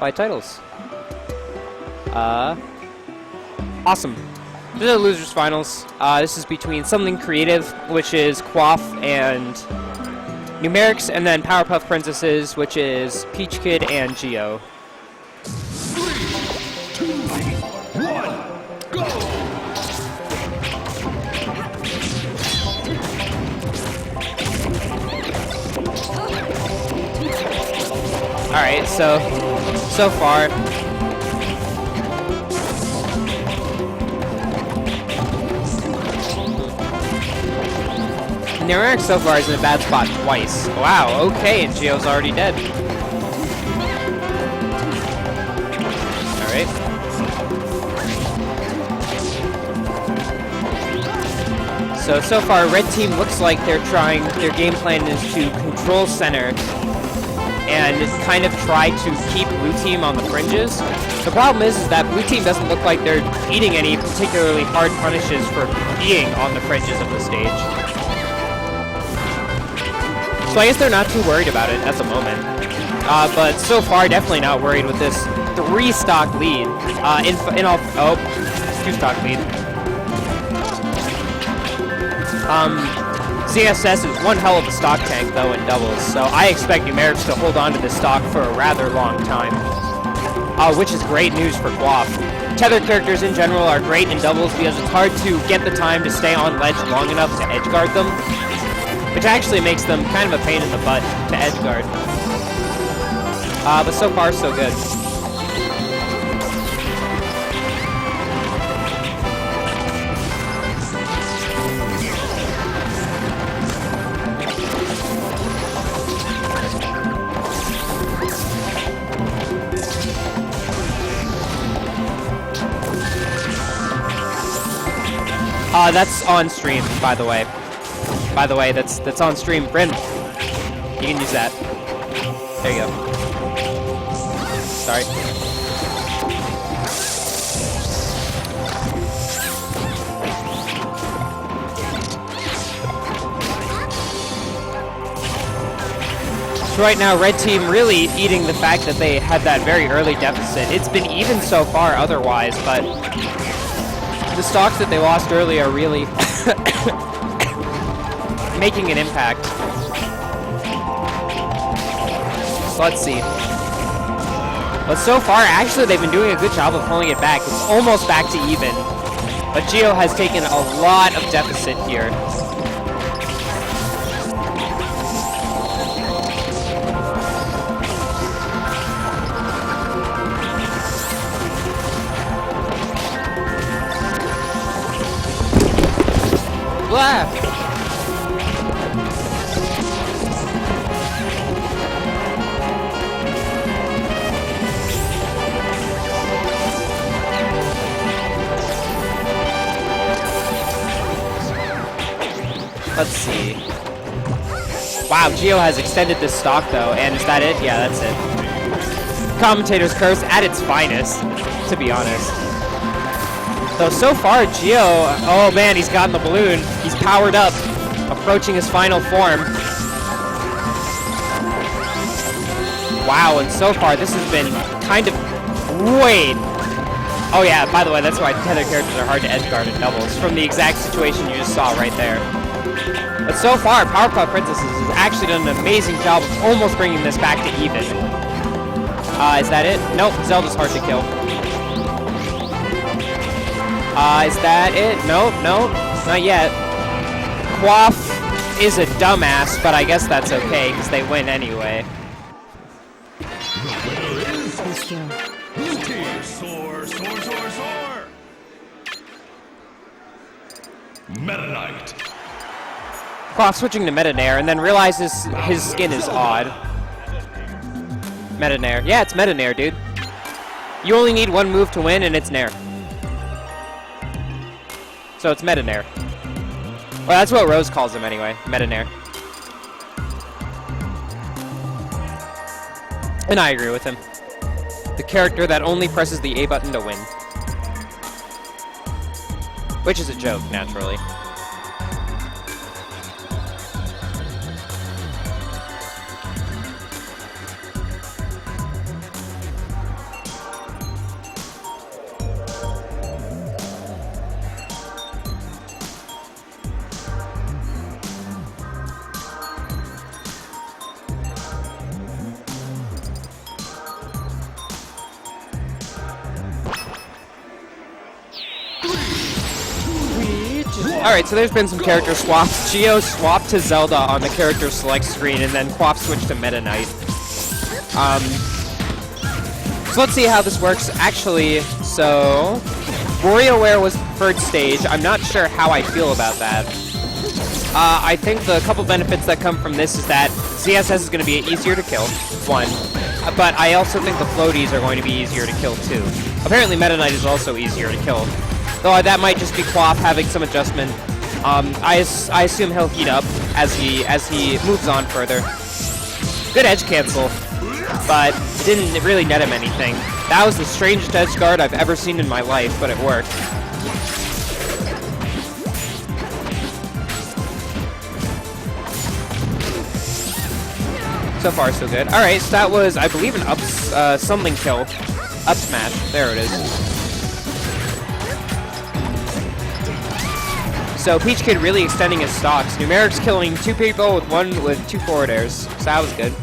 by titles. Awesome. This is the losers finals. This is between Something Creative, which is Quaff and Numerics, and then Powerpuff Princesses, which is Peachkid and Geo. 3, 2, 1, go! Alright, so far. Numerics so far is in a bad spot twice. Wow, okay, and Geo's already dead. Alright. So far, red team looks like they're trying, their game plan is to control center and kind of try to keep blue team on the fringes. The problem is that blue team doesn't look like they're eating any particularly hard punishes for being on the fringes of the stage. So I guess they're not too worried about it at the moment. But so far, definitely not worried with this 3-stock lead. In all, 2-stock lead. ZSS is one hell of a stock tank, though, in doubles, so I expect Numerics to hold on to this stock for a rather long time. Which is great news for Quaff. Tether characters in general are great in doubles because it's hard to get the time to stay on ledge long enough to edgeguard them, which actually makes them kind of a pain in the butt to edgeguard. But so far, so good. That's on stream, by the way. That's on stream. Bryn, you can use that. There you go. Sorry. So right now, red team really eating the fact that they had that very early deficit. It's been even so far otherwise, but the stocks that they lost early are really making an impact. So let's see. But so far, actually, they've been doing a good job of pulling it back. It's almost back to even. But Geo has taken a lot of deficit here. Blah! Let's see. Wow, Geo has extended this stock though, and is that it? Yeah, that's it. Commentator's Curse at its finest, to be honest. So far, Geo, oh man, he's gotten the balloon. He's powered up, approaching his final form. Wow, and so far, this has been kind of, wait. Oh yeah, by the way, that's why tether characters are hard to edgeguard in doubles, from the exact situation you just saw right there. But so far, Powerpuff Princesses has actually done an amazing job of almost bringing this back to even. Is that it? Nope, Zelda's hard to kill. Is that it? Nope, nope, not yet. Quaff is a dumbass, but I guess that's okay, because they win anyway. The winner is Blue Team. Soar, soar, soar, soar. Meta Knight. Quaff switching to Meta Nair, and then realizes his skin is odd. Meta Nair. Yeah, it's Meta Nair, dude. You only need one move to win, and it's Nair. So it's Meta Nair. Well, that's what Rose calls him anyway, Meta Nair. And I agree with him. The character that only presses the A button to win. Which is a joke, naturally. Alright, so there's been some character swaps. Geo swapped to Zelda on the character select screen, and then Quaff switched to Meta Knight. So let's see how this works. Actually, so WarioWare was the preferred stage. I'm not sure how I feel about that. I think the couple benefits that come from this is that ZSS is going to be easier to kill, one. But I also think the floaties are going to be easier to kill, too. Apparently Meta Knight is also easier to kill. Though that might just be Quaff having some adjustment. I assume he'll heat up as he moves on further. Good edge cancel, but didn't really net him anything. That was the strangest edge guard I've ever seen in my life, but it worked. So far, so good. Alright, so that was, I believe, an something kill. Up smash. There it is. So Peachkid really extending his stocks. Numerics killing 2 people with 2 forward airs. So that was good.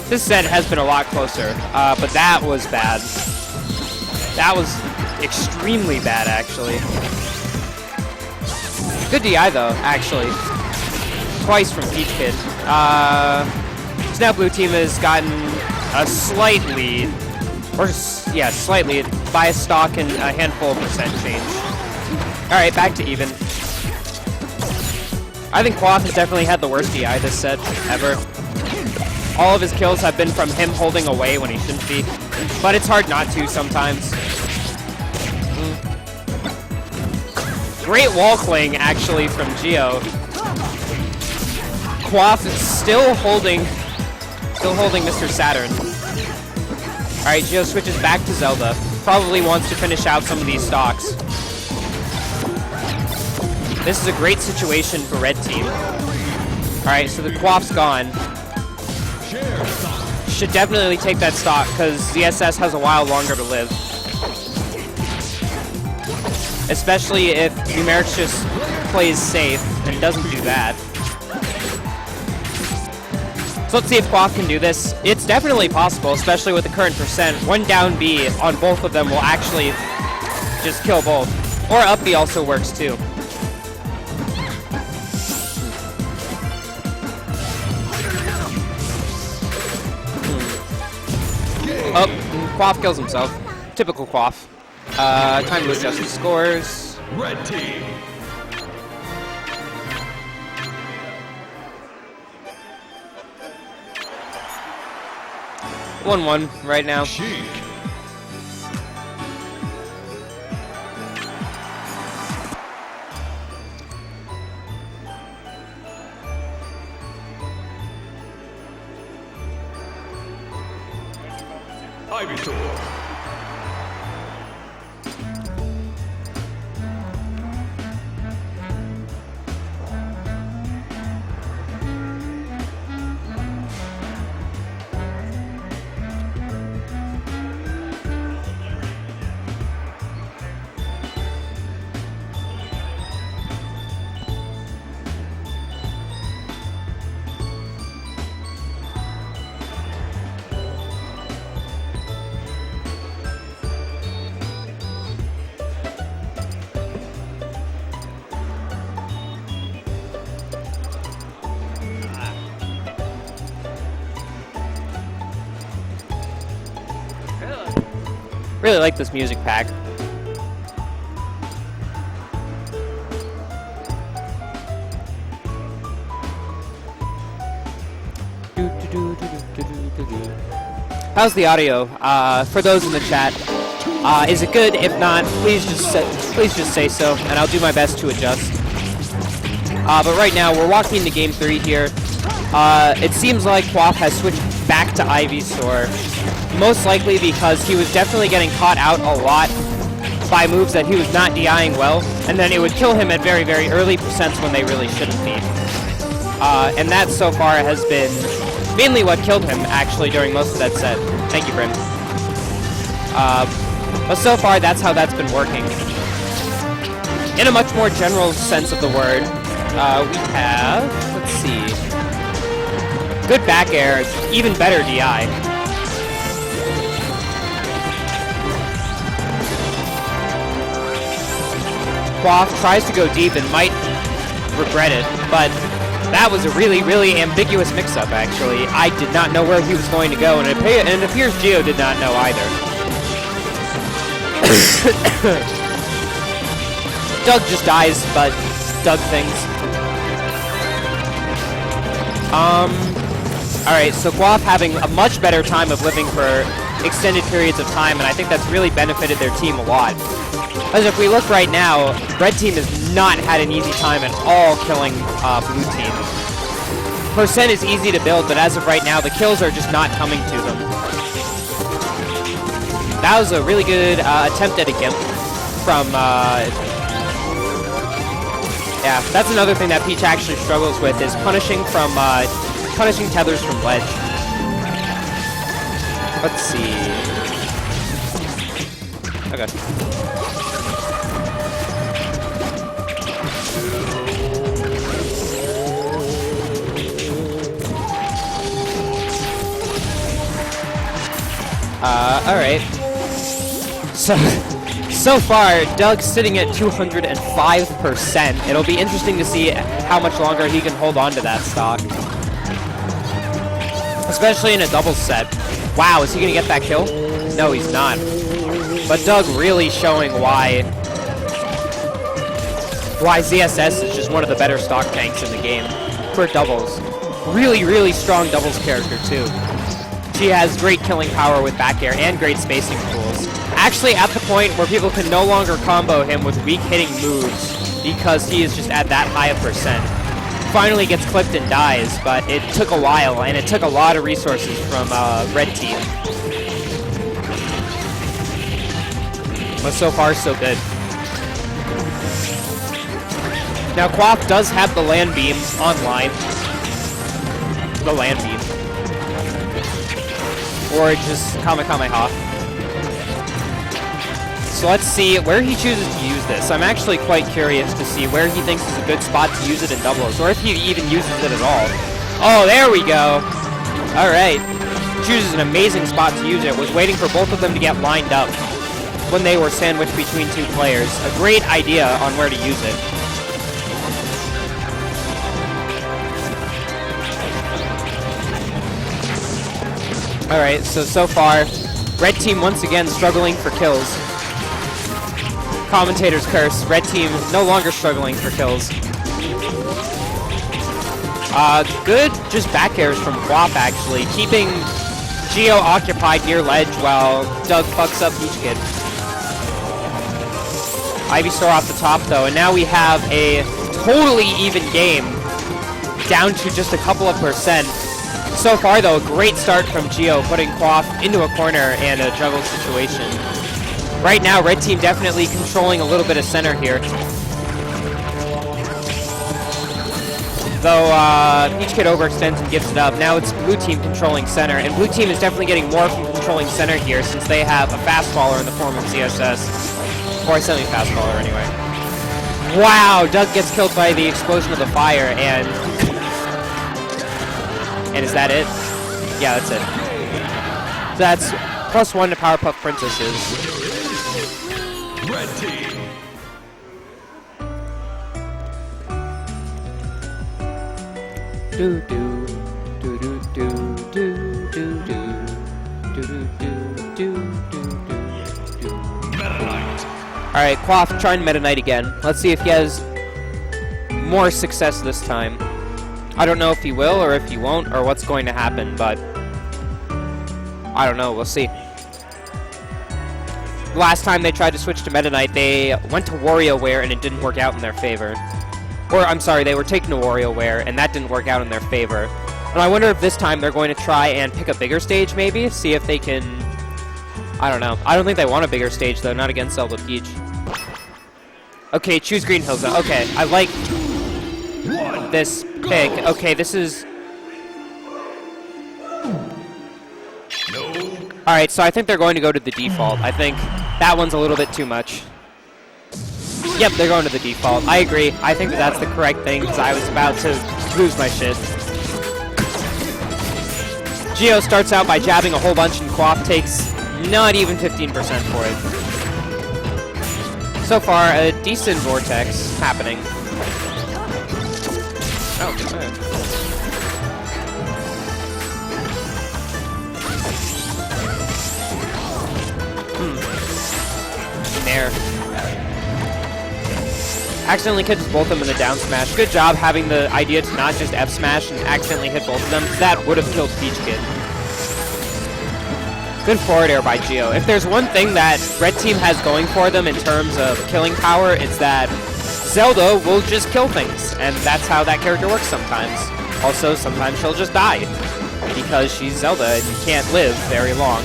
This set has been a lot closer, but that was bad. That was extremely bad, actually. Good DI, though, actually. Twice from Peachkid. So now Blue Team has gotten a slight lead. Or, yeah, slight lead by a stock and a handful of percent change. Alright, back to even. I think Quaff has definitely had the worst DI this set ever. All of his kills have been from him holding away when he shouldn't be. But it's hard not to sometimes. Great wall cling, actually, from Geo. Quaff is still holding Mr. Saturn. Alright, Geo switches back to Zelda. Probably wants to finish out some of these stocks. This is a great situation for Red Team. Alright, so the Quaff's gone. Should definitely take that stock, because ZSS has a while longer to live. Especially if Numerics just plays safe and doesn't do that. So let's see if Quaff can do this. It's definitely possible, especially with the current percent. One down B on both of them will actually just kill both. Or up B also works too. Oh, Quaff kills himself. Typical Quaff. Time to adjust the scores. Red team. One right now. Really like this music pack. How's the audio? For those in the chat, Is it good? If not, please just say so, and I'll do my best to adjust. But right now, we're walking into Game 3 here. It seems like Quaff has switched back to Ivysaur, most likely because he was definitely getting caught out a lot by moves that he was not DIing well, and then it would kill him at very, very early percents when they really shouldn't be. And that so far has been mainly what killed him, actually, during most of that set. Thank you, Brim. But so far, that's how that's been working. In a much more general sense of the word, we have, let's see, good back air, even better DI. Quaff tries to go deep and might regret it, but that was a really, really ambiguous mix-up, actually. I did not know where he was going to go, and it appears Geo did not know either. Doug just dies, but Doug things. Alright, so Quaff having a much better time of living for extended periods of time, and I think that's really benefited their team a lot. As if we look right now, Red Team has not had an easy time at all killing Blue Team. Percent is easy to build, but as of right now, the kills are just not coming to them. That was a really good attempt at a gimp from... yeah, that's another thing that Peach actually struggles with, is punishing tethers from ledge. Let's see. Okay. Alright. So far, Doug's sitting at 205%. It'll be interesting to see how much longer he can hold on to that stock. Especially in a doubles set. Wow, is he gonna get that kill? No, he's not. But Doug really showing why ZSS is just one of the better stock tanks in the game for doubles. Really, really strong doubles character, too. She has great killing power with back air and great spacing tools. Actually, at the point where people can no longer combo him with weak hitting moves because he is just at that high a percent. Finally gets clipped and dies, but it took a while, and it took a lot of resources from Red Team. But so far, so good. Now, Quaff does have the land beam online. The land beam. Or just Kamehameha. So let's see where he chooses to use this. I'm actually quite curious to see where he thinks is a good spot to use it in doubles, or if he even uses it at all. Oh, there we go. All right. Chooses an amazing spot to use it. Was waiting for both of them to get lined up when they were sandwiched between two players. A great idea on where to use it. Alright, so far, Red Team once again struggling for kills. Commentator's curse, Red Team no longer struggling for kills. Good just back airs from Quaff, actually, keeping Geo occupied near ledge while Doug fucks up Peachkid. Ivysaur off the top, though, and now we have a totally even game, down to just a couple of percent. So far, though, a great start from Geo, putting Quaff into a corner and a juggle situation. Right now, Red Team definitely controlling a little bit of center here. Though Peachkid overextends and gives it up. Now it's Blue Team controlling center, and Blue Team is definitely getting more from controlling center here since they have a fast faller in the form of ZSS. Or a semi-fast faller, anyway. Wow, Doug gets killed by the explosion of the fire, and is that it? Yeah, that's it. That's +1 to Powerpuff Princesses. Red Team. Do do do do do do do do do do do do. Meta Knight. All right, Quaff trying Meta Knight again. Let's see if he has more success this time. I don't know if he will or if he won't or what's going to happen, but I don't know. We'll see. last time they tried to switch to Meta Knight, they went to WarioWare and it didn't work out in their favor. Or, I'm sorry, they were taken to WarioWare and that didn't work out in their favor. And I wonder if this time they're going to try and pick a bigger stage, maybe? See if they can... I don't know. I don't think they want a bigger stage, though, not against Zelda Peach. Okay, choose Green Hills. Okay, I like this pick. Okay, this is... Alright, so I think they're going to go to the default. I think that one's a little bit too much. Yep, they're going to the default. I agree. I think that that's the correct thing, because I was about to lose my shit. Geo starts out by jabbing a whole bunch, and Quaff takes not even 15% for it. So far, a decent vortex happening. Oh, man. There. Accidentally hits both of them in the down smash. Good job having the idea to not just F smash and accidentally hit both of them. That would have killed Peachkid. Good forward air by Geo. If there's one thing that Red Team has going for them in terms of killing power, it's that Zelda will just kill things. And that's how that character works sometimes. Also, sometimes she'll just die. Because she's Zelda and you can't live very long.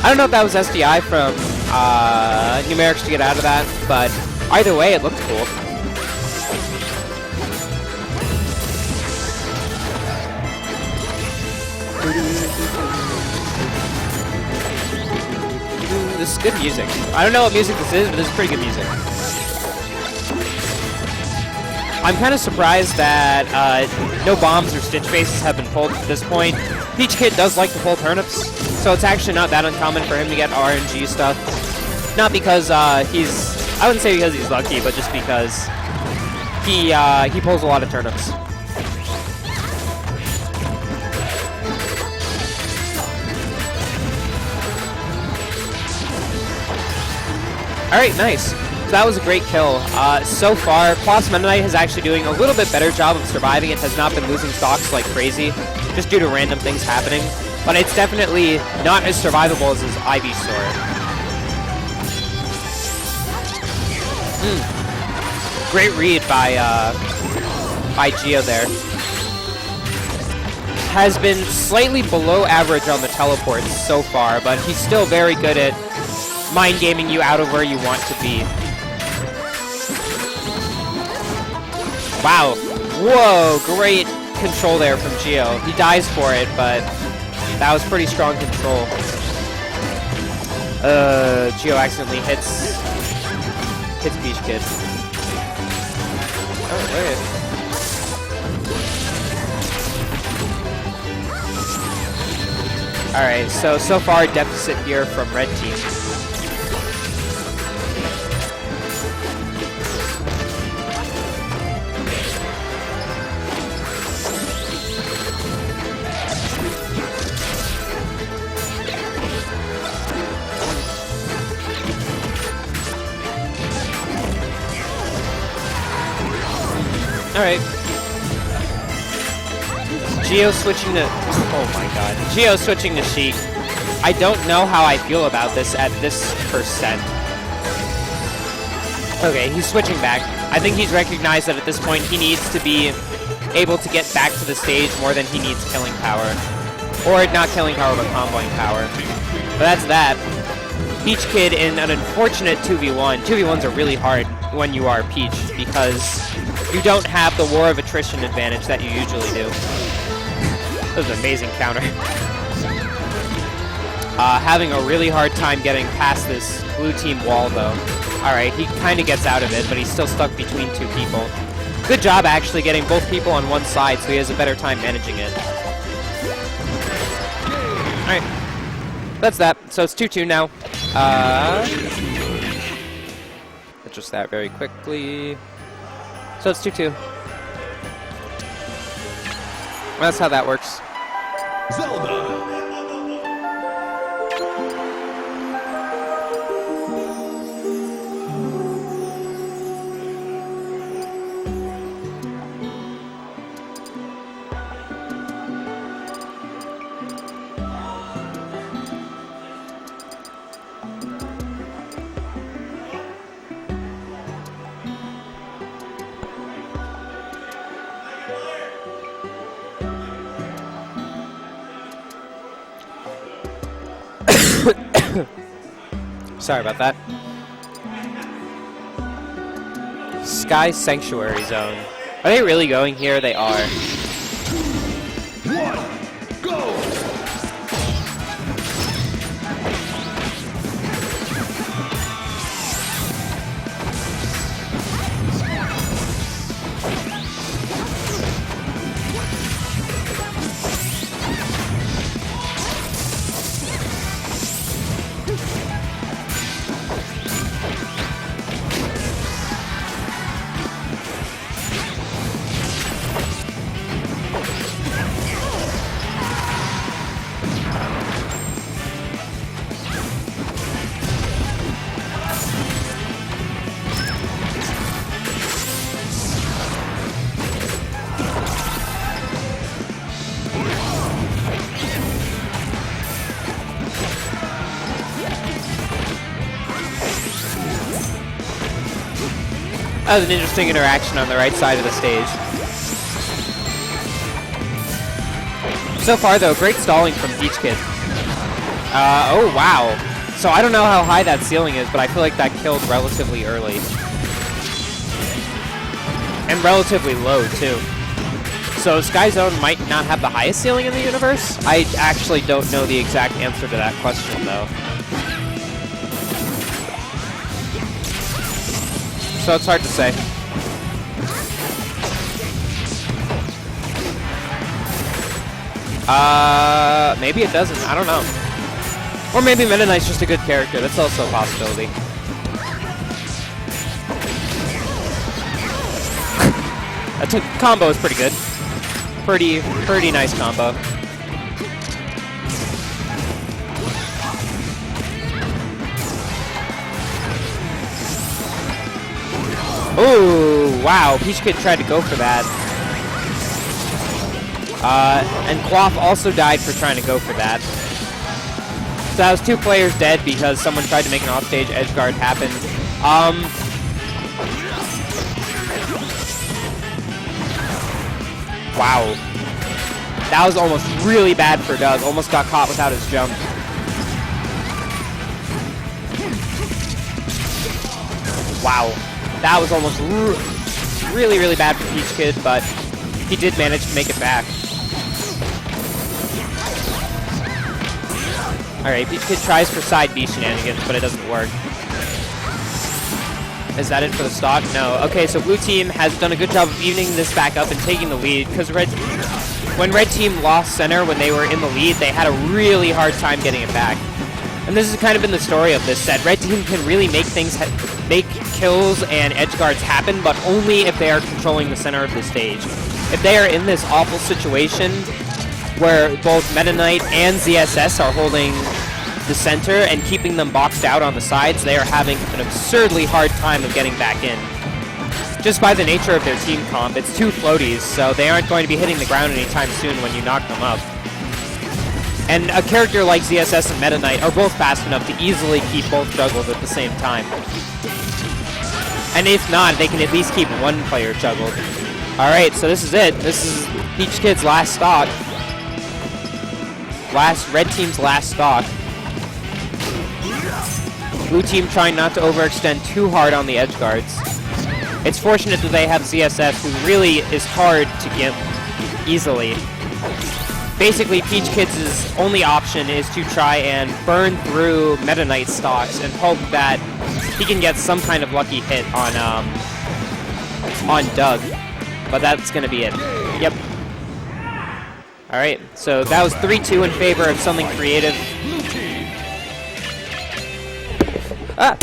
I don't know if that was SDI from Numerics to get out of that, but either way, it looked cool. This is good music. I don't know what music this is, but this is pretty good music. I'm kind of surprised that no bombs or stitch faces have been pulled at this point. Peachkid does like to pull turnips, so it's actually not that uncommon for him to get RNG stuff. Not because he's... I wouldn't say because he's lucky, but just because he pulls a lot of turnips. Alright, nice. So that was a great kill. So far, Quaff's Meta Knight is actually doing a little bit better job of surviving. It has not been losing stocks like crazy, just due to random things happening. But it's definitely not as survivable as his Ivysaur. Great read by Geo there. Has been slightly below average on the teleports so far, but he's still very good at mind gaming you out of where you want to be. Wow. Whoa, great control there from Geo. He dies for it, but that was pretty strong control. Geo accidentally hits Peachkid. Oh, wait. Alright, so far deficit here from Red Team. Alright. Geo switching to... Oh my god. Geo switching to Sheik. I don't know how I feel about this at this percent. Okay, he's switching back. I think he's recognized that at this point he needs to be able to get back to the stage more than he needs killing power. Or not killing power, but comboing power. But that's that. Peachkid in an unfortunate 2v1. 2v1s are really hard when you are Peach, because you don't have the war of attrition advantage that you usually do. That was an amazing counter. Having a really hard time getting past this blue team wall, though. Alright, he kind of gets out of it, but he's still stuck between two people. Good job, actually, getting both people on one side, so he has a better time managing it. Alright. That's that. So it's 2-2 now. Adjust that very quickly. So it's 2-2. That's how that works. Zelda. Sorry about that. Sky Sanctuary Zone. Are they really going here? They are. One, go! That was an interesting interaction on the right side of the stage. So far, though, great stalling from Peachkid. Oh, wow. So I don't know how high that ceiling is, but I feel like that killed relatively early. And relatively low, too. So Sky Zone might not have the highest ceiling in the universe? I actually don't know the exact answer to that question, though. So it's hard to say. Maybe it doesn't. I don't know. Or maybe Meta Knight's just a good character. That's also a possibility. That combo is pretty good. Pretty nice combo. Oh, wow. Peachkid tried to go for that. And Quaff also died for trying to go for that. So that was 2 players dead because someone tried to make an offstage edge guard happen. Wow. That was almost really bad for Doug. Almost got caught without his jump. Wow. That was almost really bad for Peachkid, but he did manage to make it back. Alright, Peachkid tries for side B shenanigans, but it doesn't work. Is that it for the stock? No. Okay, so blue team has done a good job of evening this back up and taking the lead, because when red team lost center when they were in the lead, they had a really hard time getting it back. And this has kind of been the story of this set. Red team can really make things, make kills and edge guards happen, but only if they are controlling the center of the stage. If they are in this awful situation where both Meta Knight and ZSS are holding the center and keeping them boxed out on the sides, they are having an absurdly hard time of getting back in. Just by the nature of their team comp, it's 2 floaties, so they aren't going to be hitting the ground anytime soon when you knock them up. And a character like ZSS and Meta Knight are both fast enough to easily keep both juggled at the same time. And if not, they can at least keep one player juggled. Alright, so this is it. This is Peachkid's last stock. Red team's last stock. Blue team trying not to overextend too hard on the edge guards. It's fortunate that they have ZSS, who really is hard to get easily. Basically, Peachkid's only option is to try and burn through Meta Knight stocks and hope that he can get some kind of lucky hit on Doug. But that's going to be it. Yep. Alright, so that was 3-2 in favor of something creative. Ah!